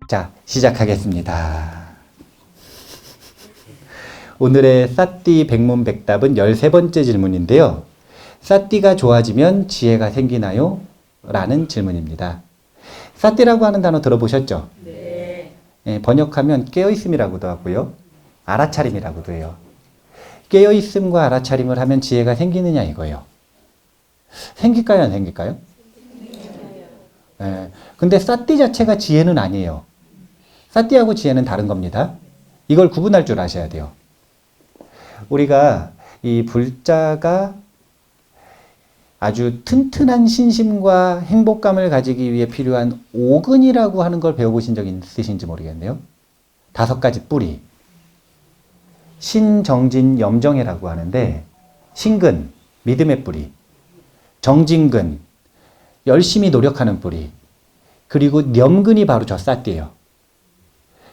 자, 시작하겠습니다. 오늘의 사띠 백문백답은 13번째 질문인데요. 사띠가 좋아지면 지혜가 생기나요? 라는 질문입니다. 사띠라고 하는 단어 들어보셨죠? 네. 번역하면 깨어있음이라고도 하고요. 알아차림이라고도 해요. 깨어있음과 알아차림을 하면 지혜가 생기느냐 이거예요. 생길까요? 안 생길까요? 근데 사띠 자체가 지혜는 아니에요. 사띠하고 지혜는 다른 겁니다. 이걸 구분할 줄 아셔야 돼요. 우리가 이 불자가 아주 튼튼한 신심과 행복감을 가지기 위해 필요한 오근이라고 하는 걸 배워보신 적 있으신지 모르겠네요. 5가지 뿌리. 신정진 염정회라고 하는데, 신근, 믿음의 뿌리. 정진근, 열심히 노력하는 뿌리. 그리고 염근이 바로 저 사띠예요.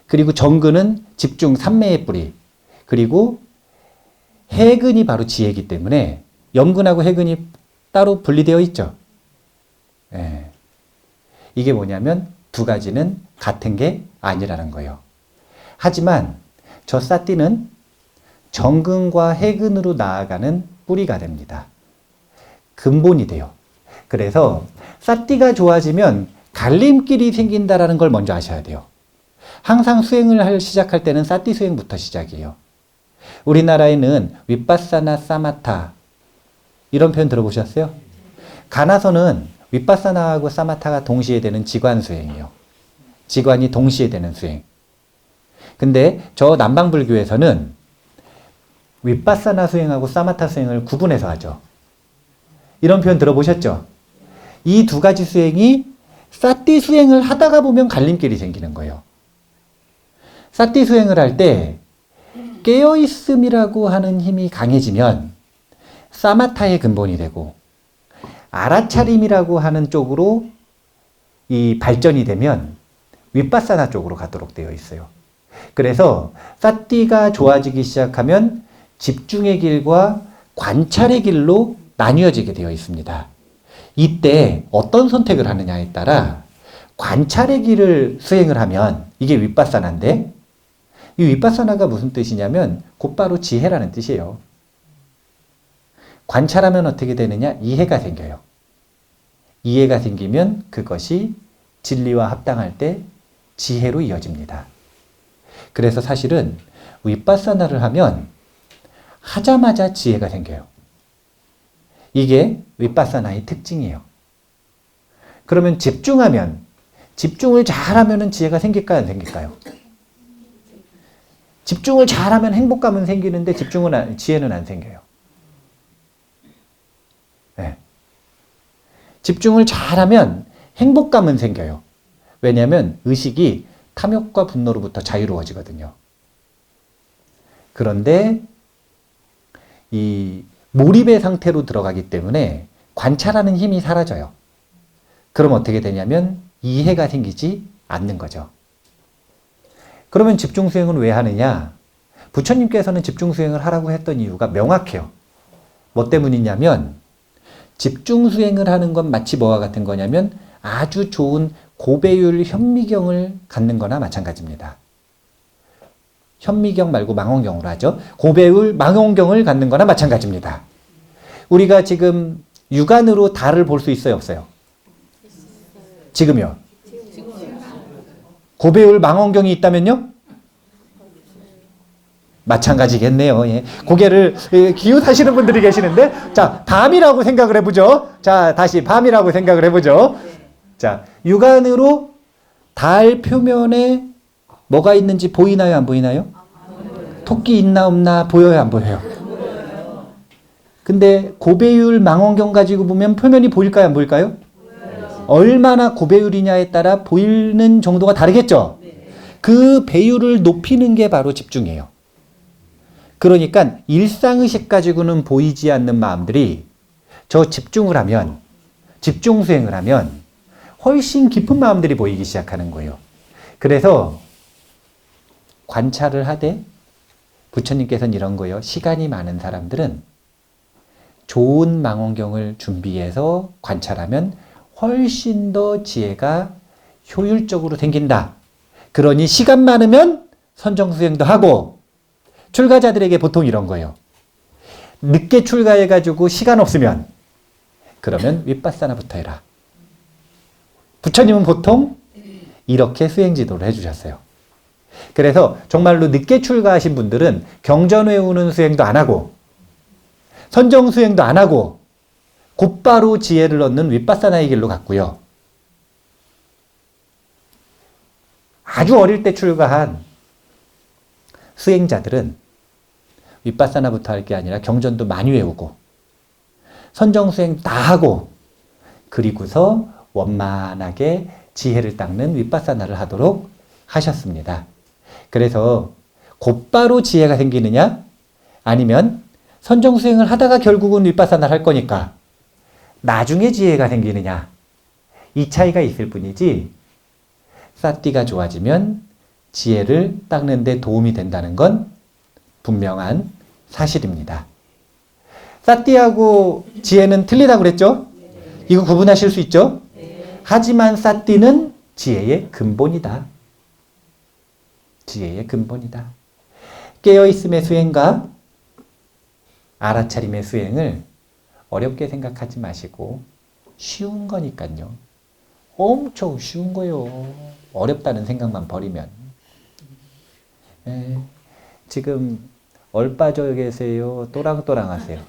그리고 정근은 집중 삼매의 뿌리. 그리고 해근이 바로 지혜이기 때문에 염근하고 해근이 따로 분리되어 있죠. 이게 뭐냐면 두 가지는 같은 게 아니라는 거예요. 하지만 저 사띠는 정근과 해근으로 나아가는 뿌리가 됩니다. 근본이 돼요. 그래서 사띠가 좋아지면 갈림길이 생긴다라는 걸 먼저 아셔야 돼요. 항상 수행을 시작할 때는 사띠 수행부터 시작이에요. 우리나라에는 윗바사나 사마타 이런 표현 들어보셨어요? 가나서는 윗바사나하고 사마타가 동시에 되는 지관 수행이에요. 지관이 동시에 되는 수행. 근데 저 남방불교에서는 윗바사나 수행하고 사마타 수행을 구분해서 하죠. 이런 표현 들어보셨죠? 이 두 가지 수행이 사띠 수행을 하다가 보면 갈림길이 생기는 거예요. 사띠 수행을 할 때 깨어있음이라고 하는 힘이 강해지면 사마타의 근본이 되고, 알아차림이라고 하는 쪽으로 이 발전이 되면 윗바사나 쪽으로 가도록 되어 있어요. 그래서 사띠가 좋아지기 시작하면 집중의 길과 관찰의 길로 나뉘어지게 되어 있습니다. 이때 어떤 선택을 하느냐에 따라 관찰의 길을 수행을 하면 이게 윗바사나인데, 이 윗바사나가 무슨 뜻이냐면 곧바로 지혜라는 뜻이에요. 관찰하면 어떻게 되느냐? 이해가 생겨요. 이해가 생기면 그것이 진리와 합당할 때 지혜로 이어집니다. 그래서 사실은 윗바사나를 하면 하자마자 지혜가 생겨요. 이게 윗바사나의 특징이에요. 그러면 집중을 잘하면 지혜가 생길까요? 안 생길까요? 집중을 잘하면 행복감은 생기는데 지혜는 안 생겨요. 네. 집중을 잘하면 행복감은 생겨요. 왜냐하면 의식이 탐욕과 분노로부터 자유로워지거든요. 그런데 이 몰입의 상태로 들어가기 때문에 관찰하는 힘이 사라져요. 그럼 어떻게 되냐면 이해가 생기지 않는 거죠. 그러면 집중수행은 왜 하느냐? 부처님께서는 집중수행을 하라고 했던 이유가 명확해요. 뭐 때문이냐면 집중수행을 하는 건 마치 뭐와 같은 거냐면 아주 좋은 고배율 현미경을 갖는 거나 마찬가지입니다. 현미경 말고 망원경으로 하죠. 고배율 망원경을 갖는 거나 마찬가지입니다. 우리가 지금 육안으로 달을 볼 수 있어요, 없어요? 지금요? 고배율 망원경이 있다면요? 마찬가지겠네요. 예. 고개를 기웃하시는 분들이 계시는데, 자, 밤이라고 생각을 해보죠. 자, 다시 밤이라고 생각을 해보죠. 자, 육안으로 달 표면에 뭐가 있는지 보이나요, 안 보이나요? 토끼 있나 없나 보여요, 안 보여요? 근데 고배율 망원경 가지고 보면 표면이 보일까요, 안 보일까요? 얼마나 고배율이냐에 따라 보이는 정도가 다르겠죠? 그 배율을 높이는 게 바로 집중이에요. 그러니까 일상의식 가지고는 보이지 않는 마음들이 저 집중을 하면, 집중수행을 하면 훨씬 깊은 마음들이 보이기 시작하는 거예요. 그래서 관찰을 하되 부처님께서는 이런 거예요. 시간이 많은 사람들은 좋은 망원경을 준비해서 관찰하면 훨씬 더 지혜가 효율적으로 생긴다. 그러니 시간 많으면 선정수행도 하고, 출가자들에게 보통 이런 거예요. 늦게 출가해가지고 시간 없으면 그러면 윗바사나부터 해라. 부처님은 보통 이렇게 수행 지도를 해주셨어요. 그래서 정말로 늦게 출가하신 분들은 경전 외우는 수행도 안 하고 선정 수행도 안 하고 곧바로 지혜를 얻는 윗바사나의 길로 갔고요. 아주 어릴 때 출가한 수행자들은 윗바사나부터 할 게 아니라 경전도 많이 외우고 선정 수행 다 하고 그리고서 원만하게 지혜를 닦는 윗바사나를 하도록 하셨습니다. 그래서 곧바로 지혜가 생기느냐 아니면 선정 수행을 하다가 결국은 윗바사나를 할 거니까 나중에 지혜가 생기느냐 이 차이가 있을 뿐이지 사띠가 좋아지면 지혜를 닦는 데 도움이 된다는 건 분명한 사실입니다. 사띠하고 지혜는 틀리다고 그랬죠? 이거 구분하실 수 있죠? 하지만 사띠는 지혜의 근본이다. 지혜의 근본이다. 깨어있음의 수행과 알아차림의 수행을 어렵게 생각하지 마시고 쉬운 거니까요. 엄청 쉬운 거요. 어렵다는 생각만 버리면. 지금 얼빠져 계세요? 또랑또랑 하세요?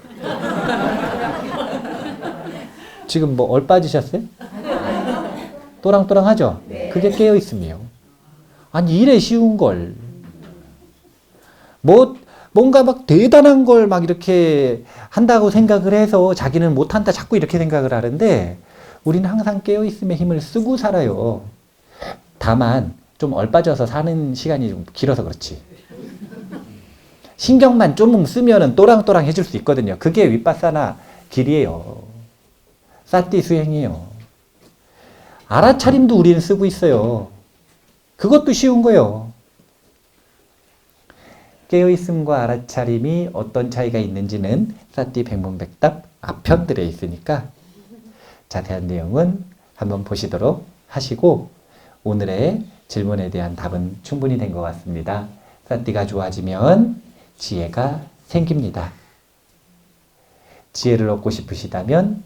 지금 뭐 얼빠지셨어요? 또랑또랑 하죠? 그게 깨어있음이에요. 아니 이래 쉬운 걸. 뭔가 막 대단한 걸 막 이렇게 한다고 생각을 해서 자기는 못한다 자꾸 이렇게 생각을 하는데 우리는 항상 깨어있음의 힘을 쓰고 살아요. 다만 좀 얼빠져서 사는 시간이 좀 길어서 그렇지. 신경만 좀 쓰면은 또랑또랑 해줄 수 있거든요. 그게 윗바사나 길이에요. 사띠 수행이에요. 알아차림도 우리는 쓰고 있어요. 그것도 쉬운 거예요. 깨어있음과 알아차림이 어떤 차이가 있는지는 사띠 백문백답 앞편들에 있으니까 자세한 내용은 한번 보시도록 하시고 오늘의 질문에 대한 답은 충분히 된 것 같습니다. 사띠가 좋아지면 지혜가 생깁니다. 지혜를 얻고 싶으시다면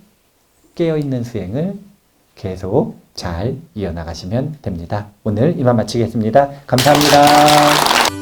깨어있는 수행을 계속 잘 이어나가시면 됩니다. 오늘 이만 마치겠습니다. 감사합니다.